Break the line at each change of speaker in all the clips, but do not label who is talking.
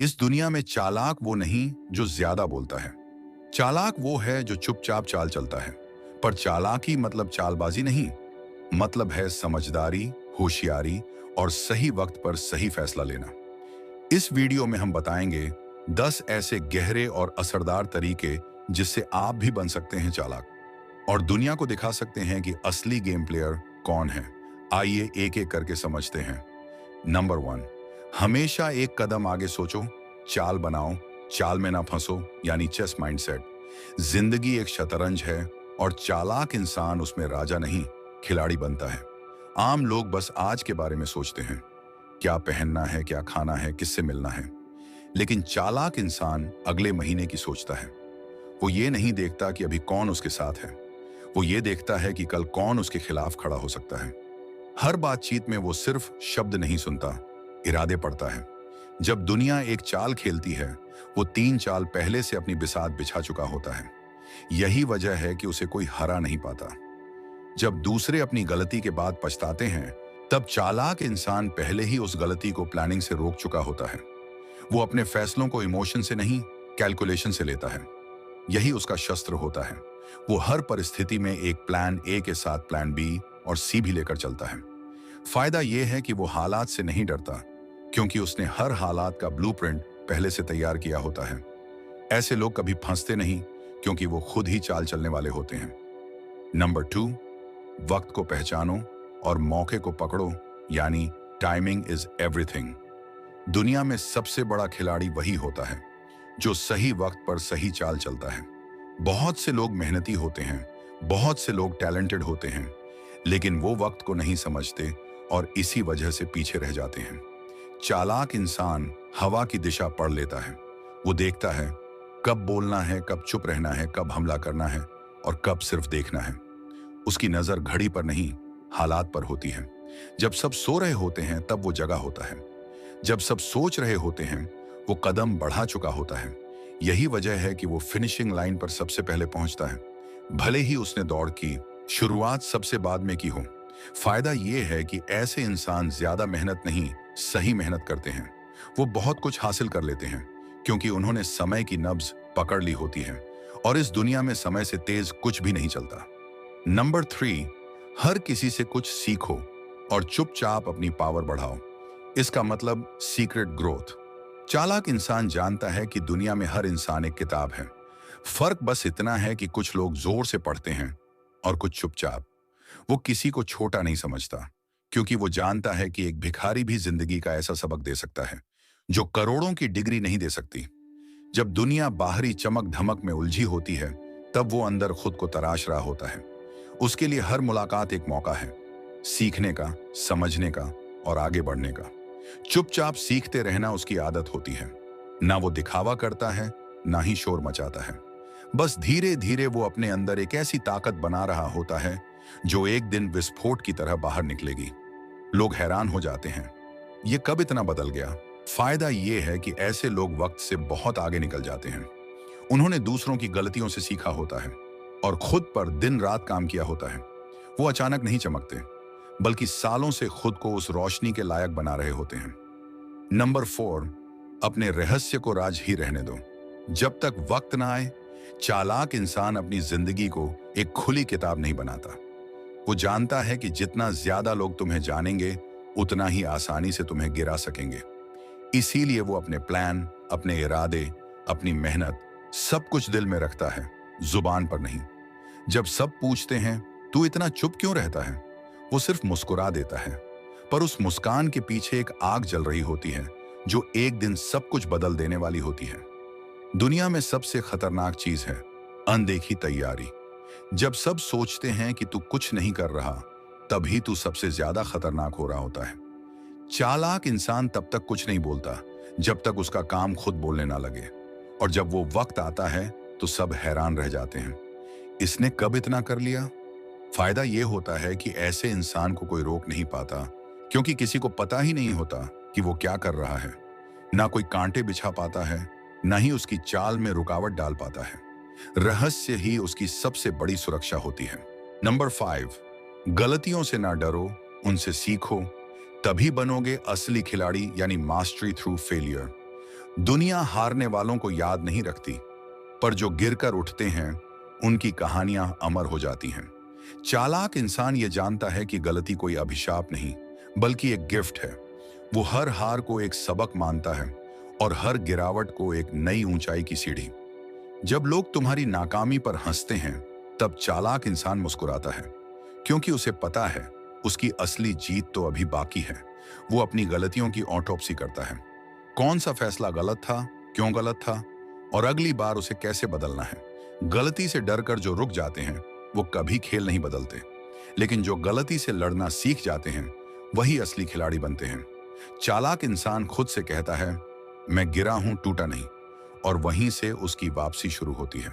इस दुनिया में चालाक वो नहीं जो ज्यादा बोलता है। चालाक वो है जो चुपचाप चाल चलता है। पर चालाकी मतलब चालबाजी नहीं, मतलब है समझदारी, होशियारी और सही वक्त पर सही फैसला लेना। इस वीडियो में हम बताएंगे 10 ऐसे गहरे और असरदार तरीके जिससे आप भी बन सकते हैं चालाक और दुनिया को दिखा सकते हैं कि असली गेम प्लेयर कौन है। आइए एक एक करके समझते हैं। नंबर 1, हमेशा एक कदम आगे सोचो, चाल बनाओ, चाल में ना फंसो, यानी चेस माइंडसेट। जिंदगी एक शतरंज है और चालाक इंसान उसमें राजा नहीं, खिलाड़ी बनता है। आम लोग बस आज के बारे में सोचते हैं, क्या पहनना है, क्या खाना है, किससे मिलना है। लेकिन चालाक इंसान अगले महीने की सोचता है। वो ये नहीं देखता कि अभी कौन उसके साथ है, वो ये देखता है कि कल कौन उसके खिलाफ खड़ा हो सकता है। हर बातचीत में वो सिर्फ शब्द नहीं सुनता, इरादे पढ़ता है। जब दुनिया एक चाल खेलती है, वो 3 चाल पहले से अपनी बिसात बिछा चुका होता है। यही वजह है कि उसे कोई हरा नहीं पाता। जब दूसरे अपनी गलती के बाद पछताते हैं, तब चालाक इंसान पहले ही उस गलती को प्लानिंग से रोक चुका होता है। वो अपने फैसलों को इमोशन से नहीं, कैलकुलेशन से लेता है। यही उसका शस्त्र होता है। वो हर परिस्थिति में एक प्लान ए के साथ प्लान बी और सी भी लेकर चलता है। फायदा यह है कि वो हालात से नहीं डरता, क्योंकि उसने हर हालात का ब्लूप्रिंट पहले से तैयार किया होता है। ऐसे लोग कभी फंसते नहीं, क्योंकि वो खुद ही चाल चलने वाले होते हैं। नंबर 2, वक्त को पहचानो और मौके को पकड़ो, यानी टाइमिंग इज एवरीथिंग। दुनिया में सबसे बड़ा खिलाड़ी वही होता है जो सही वक्त पर सही चाल चलता है। बहुत से लोग मेहनती होते हैं, बहुत से लोग टैलेंटेड होते हैं, लेकिन वो वक्त को नहीं समझते और इसी वजह से पीछे रह जाते हैं। चालाक इंसान हवा की दिशा पढ़ लेता है। वो देखता है कब बोलना है, कब चुप रहना है, कब हमला करना है और कब सिर्फ देखना है। उसकी नजर घड़ी पर नहीं, हालात पर होती है। जब सब सो रहे होते हैं तब वो जगा होता है। जब सब सोच रहे होते हैं, वो कदम बढ़ा चुका होता है। यही वजह है कि वो फिनिशिंग लाइन पर सबसे पहले पहुंचता है, भले ही उसने दौड़ की शुरुआत सबसे बाद में की हो। फायदा ये है कि ऐसे इंसान ज्यादा मेहनत नहीं, सही मेहनत करते हैं। वो बहुत कुछ हासिल कर लेते हैं, क्योंकि उन्होंने समय की नब्ज पकड़ ली होती है और इस दुनिया में समय से तेज कुछ भी नहीं चलता। नंबर 3, हर किसी से कुछ सीखो और चुपचाप अपनी पावर बढ़ाओ। इसका मतलब सीक्रेट ग्रोथ। चालाक इंसान जानता है कि दुनिया में हर इंसान एक किताब है। फर्क बस इतना है कि कुछ लोग जोर से पढ़ते हैं और कुछ चुपचाप। वो किसी को छोटा नहीं समझता, क्योंकि वो जानता है कि एक भिखारी भी जिंदगी का ऐसा सबक दे सकता है जो करोड़ों की डिग्री नहीं दे सकती। जब दुनिया बाहरी चमक धमक में उलझी होती है, तब वो अंदर खुद को तराश रहा होता है। उसके लिए हर मुलाकात एक मौका है, सीखने का, समझने का और आगे बढ़ने का। चुपचाप सीखते रहना उसकी आदत होती है। ना वो दिखावा करता है, ना ही शोर मचाता है। बस धीरे धीरे वो अपने अंदर एक ऐसी ताकत बना रहा होता है जो एक दिन विस्फोट की तरह बाहर निकलेगी। लोग हैरान हो जाते हैं, ये कब इतना बदल गया। फायदा ये है कि ऐसे लोग वक्त से बहुत आगे निकल जाते हैं। उन्होंने दूसरों की गलतियों से सीखा होता है और खुद पर दिन रात काम किया होता है। वो अचानक नहीं चमकते, बल्कि सालों से खुद को उस रोशनी के लायक बना रहे होते हैं। नंबर 4, अपने रहस्य को राज ही रहने दो। जब तक वक्त ना आए, चालाक इंसान अपनी जिंदगी को एक खुली किताब नहीं बनाता। वो जानता है कि जितना ज्यादा लोग तुम्हें जानेंगे, उतना ही आसानी से तुम्हें गिरा सकेंगे। इसीलिए वो अपने प्लान, अपने इरादे, अपनी मेहनत, सब कुछ दिल में रखता है, जुबान पर नहीं। जब सब पूछते हैं तू इतना चुप क्यों रहता है, वो सिर्फ मुस्कुरा देता है। पर उस मुस्कान के पीछे एक आग जल रही होती है, जो एक दिन सब कुछ बदल देने वाली होती है। दुनिया में सबसे खतरनाक चीज है अनदेखी तैयारी। जब सब सोचते हैं कि तू कुछ नहीं कर रहा, तभी तू सबसे ज्यादा खतरनाक हो रहा होता है। चालाक इंसान तब तक कुछ नहीं बोलता जब तक उसका काम खुद बोलने ना लगे, और जब वो वक्त आता है तो सब हैरान रह जाते हैं, इसने कब इतना कर लिया। फायदा ये होता है कि ऐसे इंसान को कोई रोक नहीं पाता, क्योंकि किसी को पता ही नहीं होता कि वो क्या कर रहा है। ना कोई कांटे बिछा पाता है, ना ही उसकी चाल में रुकावट डाल पाता है। रहस्य ही उसकी सबसे बड़ी सुरक्षा होती है। नंबर 5, गलतियों से ना डरो, उनसे सीखो, तभी बनोगे असली खिलाड़ी, यानी मास्टरी थ्रू फेलियर। दुनिया हारने वालों को याद नहीं रखती, पर जो गिरकर उठते हैं उनकी कहानियां अमर हो जाती हैं। चालाक इंसान ये जानता है कि गलती कोई अभिशाप नहीं, बल्कि एक गिफ्ट है। वो हर हार को एक सबक मानता है और हर गिरावट को एक नई ऊंचाई की सीढ़ी। जब लोग तुम्हारी नाकामी पर हंसते हैं, तब चालाक इंसान मुस्कुराता है, क्योंकि उसे पता है उसकी असली जीत तो अभी बाकी है। वो अपनी गलतियों की ऑटोप्सी करता है। कौन सा फैसला गलत था, क्यों गलत था, और अगली बार उसे कैसे बदलना है। गलती से डरकर जो रुक जाते हैं वो कभी खेल नहीं बदलते, लेकिन जो गलती से लड़ना सीख जाते हैं वही असली खिलाड़ी बनते हैं। चालाक इंसान खुद से कहता है, मैं गिरा हूं, टूटा नहीं, और वहीं से उसकी वापसी शुरू होती है।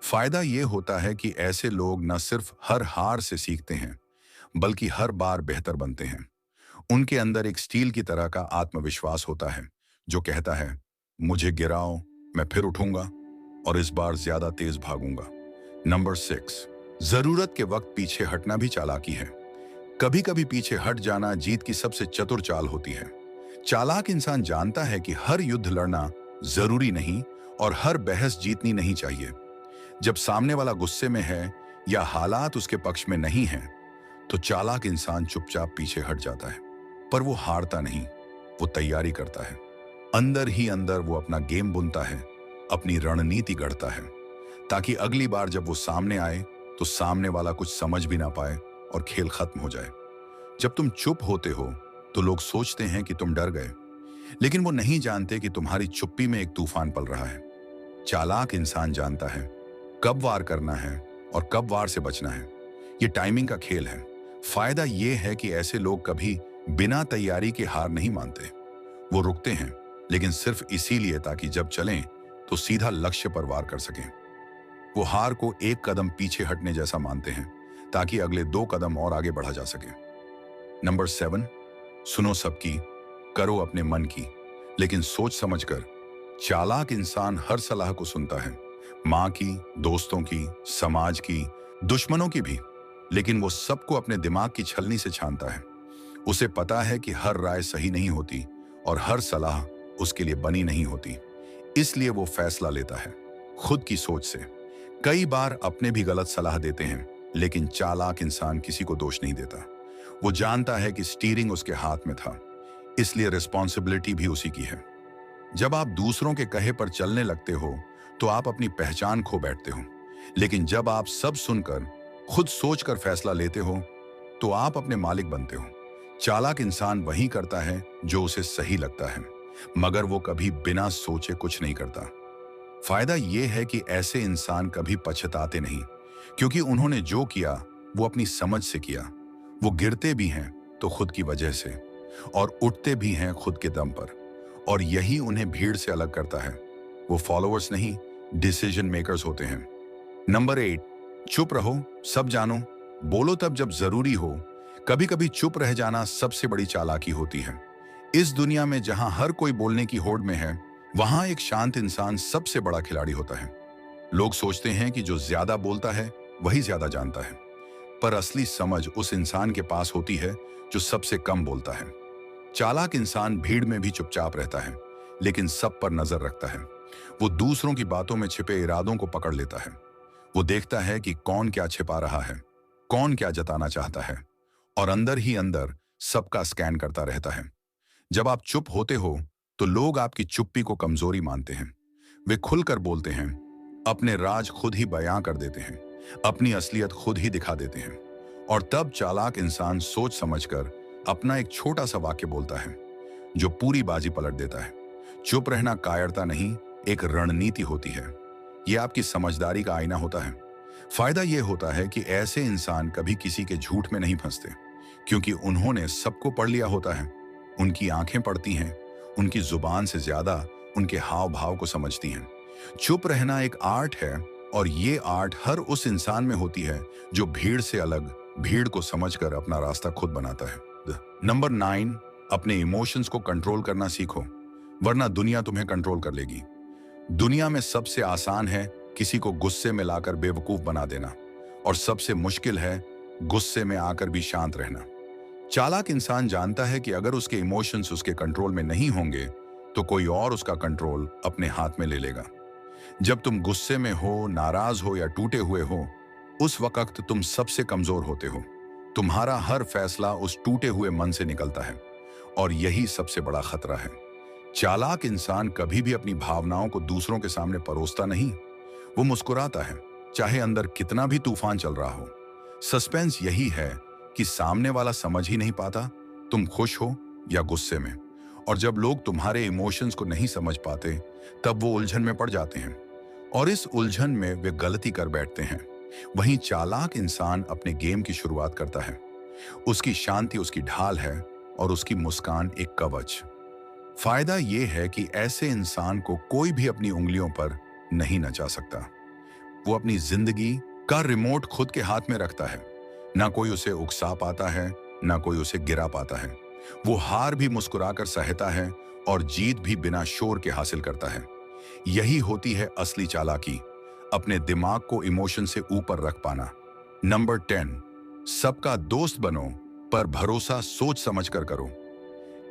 फायदा यह होता है कि ऐसे लोग न सिर्फ हर हार से सीखते हैं, बल्कि हर बार बेहतर बनते हैं। उनके अंदर एक स्टील की तरह का आत्मविश्वास होता है जो कहता है, मुझे गिराओ, मैं फिर उठूंगा और इस बार ज्यादा तेज भागूंगा। नंबर 6, जरूरत के वक्त पीछे हटना भी चालाकी है। कभी कभी पीछे हट जाना जीत की सबसे चतुर चाल होती है। चालाक इंसान जानता है कि हर युद्ध लड़ना जरूरी नहीं और हर बहस जीतनी नहीं चाहिए। जब सामने वाला गुस्से में है या हालात उसके पक्ष में नहीं है, तो चालाक इंसान चुपचाप पीछे हट जाता है। पर वो हारता नहीं, वो तैयारी करता है। अंदर ही अंदर वो अपना गेम बुनता है, अपनी रणनीति गढ़ता है, ताकि अगली बार जब वो सामने आए तो सामने वाला कुछ समझ भी ना पाए और खेल खत्म हो जाए। जब तुम चुप होते हो तो लोग सोचते हैं कि तुम डर गए, लेकिन वो नहीं जानते कि तुम्हारी चुप्पी में एक तूफान पल रहा है। चालाक इंसान जानता है कब वार करना है और कब वार से बचना है। ये टाइमिंग का खेल है। फायदा ये है कि ऐसे लोग कभी बिना तैयारी के हार नहीं मानते। वो रुकते हैं, लेकिन सिर्फ इसीलिए ताकि जब चलें तो सीधा लक्ष्य पर वार कर सकें। वो हार को एक कदम पीछे हटने जैसा मानते हैं, ताकि अगले 2 कदम और आगे बढ़ा जा सके। नंबर 7, सुनो सबकी, करो अपने मन की, लेकिन सोच समझकर। चालाक इंसान हर सलाह को सुनता है, माँ की, दोस्तों की, समाज की, दुश्मनों की भी, लेकिन वो सबको अपने दिमाग की छलनी से छानता है। उसे पता है कि हर राय सही नहीं होती और हर सलाह उसके लिए बनी नहीं होती, इसलिए वो फैसला लेता है खुद की सोच से। कई बार अपने भी गलत सलाह देते हैं, लेकिन चालाक इंसान किसी को दोष नहीं देता। वो जानता है कि स्टीयरिंग उसके हाथ में था, इसलिए रिस्पॉन्सिबिलिटी भी उसी की है। जब आप दूसरों के कहे पर चलने लगते हो तो आप अपनी पहचान खो बैठते हो, लेकिन जब आप सब सुनकर खुद सोचकर फैसला लेते हो तो आप अपने मालिक बनते हो। चालाक इंसान वही करता है जो उसे सही लगता है, मगर वो कभी बिना सोचे कुछ नहीं करता। फायदा यह है कि ऐसे इंसान कभी पछताते नहीं, क्योंकि उन्होंने जो किया वो अपनी समझ से किया। वो गिरते भी हैं तो खुद की वजह से, और उठते भी हैं खुद के दम पर, और यही उन्हें भीड़ से अलग करता है। वो फॉलोअर्स नहीं, डिसीजन मेकर्स होते हैं। नंबर 8, चुप रहो, सब जानो, बोलो तब जब जरूरी हो। कभी कभी चुप रह जाना सबसे बड़ी चालाकी होती है। इस दुनिया में जहां हर कोई बोलने की होड़ में है, वहां एक शांत इंसान सबसे बड़ा खिलाड़ी होता है। लोग सोचते हैं कि जो ज्यादा बोलता है वही ज्यादा जानता है, पर असली समझ उस इंसान के पास होती है जो सबसे कम बोलता है। चालाक इंसान भीड़ में भी चुपचाप रहता है, लेकिन सब पर नजर रखता है। वो दूसरों की बातों में छिपे इरादों को पकड़ लेता है। वो देखता है कि कौन क्या छिपा रहा है, कौन क्या जताना चाहता है, और अंदर ही अंदर सबका स्कैन करता रहता है। जब आप चुप होते हो तो लोग आपकी चुप्पी को कमजोरी मानते हैं। वे खुलकर बोलते हैं, अपने राज खुद ही बयां कर देते हैं, अपनी असलियत खुद ही दिखा देते हैं। और तब चालाक इंसान सोच समझकर अपना एक छोटा सा वाक्य बोलता है जो पूरी बाजी पलट देता है। चुप रहना कायरता नहीं, एक रणनीति होती है। यह आपकी समझदारी का आईना होता है। फायदा यह होता है कि ऐसे इंसान कभी किसी के झूठ में नहीं फंसते, क्योंकि उन्होंने सबको पढ़ लिया होता है। उनकी आंखें पढ़ती हैं, उनकी जुबान से ज्यादा उनके हाव भाव को समझती हैं। चुप रहना एक आर्ट है, और ये आर्ट हर उस इंसान में होती है जो भीड़ से अलग, भीड़ को समझकर अपना रास्ता खुद बनाता है। नंबर 9, अपने इमोशंस को कंट्रोल करना सीखो, वरना दुनिया तुम्हें कंट्रोल कर लेगी। दुनिया में सबसे आसान है किसी को गुस्से में लाकर बेवकूफ बना देना, और सबसे मुश्किल है गुस्से में आकर भी शांत रहना। चालाक इंसान जानता है कि अगर उसके इमोशंस उसके कंट्रोल में नहीं होंगे तो कोई और उसका कंट्रोल अपने हाथ में ले लेगा। जब तुम गुस्से में हो, नाराज हो या टूटे हुए हो, उस वक्त तुम सबसे कमजोर होते हो। तुम्हारा हर फैसला उस टूटे हुए मन से निकलता है और यही सबसे बड़ा खतरा है। चालाक इंसान कभी भी अपनी भावनाओं को दूसरों के सामने परोसता नहीं। वो मुस्कुराता है, चाहे अंदर कितना भी तूफान चल रहा हो। सस्पेंस यही है कि सामने वाला समझ ही नहीं पाता तुम खुश हो या गुस्से में। और जब लोग तुम्हारे इमोशंस को नहीं समझ पाते, तब वो उलझन में पड़ जाते हैं और इस उलझन में वे गलती कर बैठते हैं। वहीं चालाक इंसान अपने गेम की शुरुआत करता है। उसकी शांति उसकी ढाल है और उसकी मुस्कान एक कवच। फायदा यह है कि ऐसे इंसान को कोई भी अपनी उंगलियों पर नहीं नचा सकता। वो अपनी जिंदगी का रिमोट खुद के हाथ में रखता है। ना कोई उसे उकसा पाता है, ना कोई उसे गिरा पाता है। वो हार भी मुस्कुराकर सहता है और जीत भी बिना शोर के हासिल करता है। यही होती है असली चालाकी, अपने दिमाग को इमोशन से ऊपर रख पाना। नंबर 10, सबका दोस्त बनो पर भरोसा सोच समझकर करो।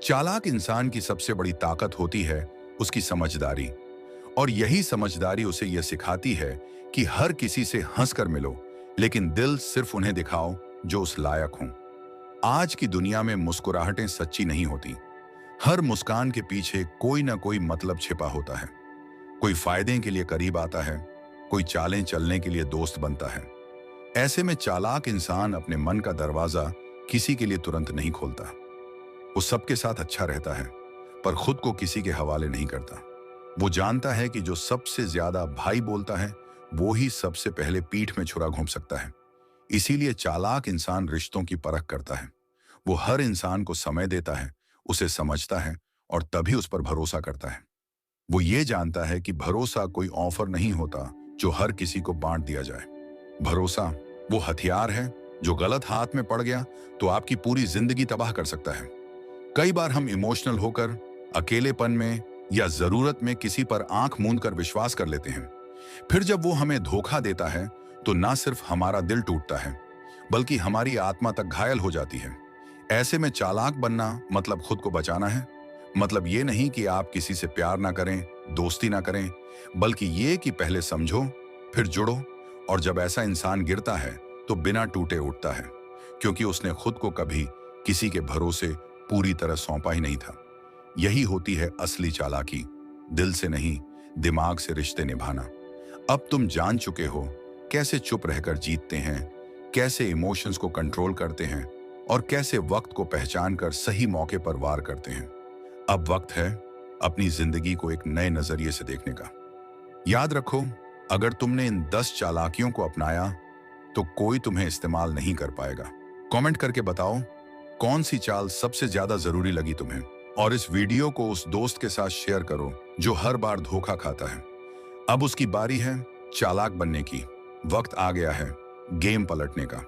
चालाक इंसान की सबसे बड़ी ताकत होती है उसकी समझदारी, और यही समझदारी उसे यह सिखाती है कि हर किसी से हंसकर मिलो, लेकिन दिल सिर्फ उन्हें दिखाओ जो उस लायक हों। आज की दुनिया में मुस्कुराहटें सच्ची नहीं होती। हर मुस्कान के पीछे कोई ना कोई मतलब छिपा होता है। कोई फायदे के लिए करीब आता है, कोई चालें चलने के लिए दोस्त बनता है। ऐसे में चालाक इंसान अपने मन का दरवाजा किसी के लिए तुरंत नहीं खोलता। वो सबके साथ अच्छा रहता है, पर खुद को किसी के हवाले नहीं करता। वो जानता है कि जो सबसे ज्यादा भाई बोलता है, वो ही सबसे पहले पीठ में छुरा घोंप सकता है। इसीलिए चालाक इंसान रिश्तों की परख करता है। वो हर इंसान को समय देता है, उसे समझता है और तभी उस पर भरोसा करता है। वो ये जानता है कि भरोसा कोई ऑफर नहीं होता जो हर किसी को बांट दिया जाए। भरोसा वो हथियार है जो गलत हाथ में पड़ गया तो आपकी पूरी जिंदगी तबाह कर सकता है। कई बार हम इमोशनल होकर, अकेलेपन में या जरूरत में किसी पर आंख मूंद कर विश्वास कर लेते हैं। फिर जब वो हमें धोखा देता है तो ना सिर्फ हमारा दिल टूटता है, बल्कि हमारी आत्मा तक घायल हो जाती है। ऐसे में चालाक बनना मतलब खुद को बचाना है। मतलब ये नहीं कि आप किसी से प्यार ना करें, दोस्ती ना करें, बल्कि ये कि पहले समझो, फिर जुड़ो। और जब ऐसा इंसान गिरता है तो बिना टूटे उठता है, क्योंकि उसने खुद को कभी किसी के भरोसे पूरी तरह सौंपा ही नहीं था। यही होती है असली चालाकी, दिल से नहीं, दिमाग से रिश्ते निभाना। अब तुम जान चुके हो कैसे चुप रहकर जीतते हैं, कैसे इमोशंस को कंट्रोल करते हैं और कैसे वक्त को पहचान कर सही मौके पर वार करते हैं। अब वक्त है अपनी जिंदगी को एक नए नजरिए से देखने का। याद रखो, अगर तुमने इन 10 चालाकियों को अपनाया तो कोई तुम्हें इस्तेमाल नहीं कर पाएगा। कमेंट करके बताओ कौन सी चाल सबसे ज्यादा जरूरी लगी तुम्हें, और इस वीडियो को उस दोस्त के साथ शेयर करो जो हर बार धोखा खाता है। अब उसकी बारी है चालाक बनने की। वक्त आ गया है गेम पलटने का।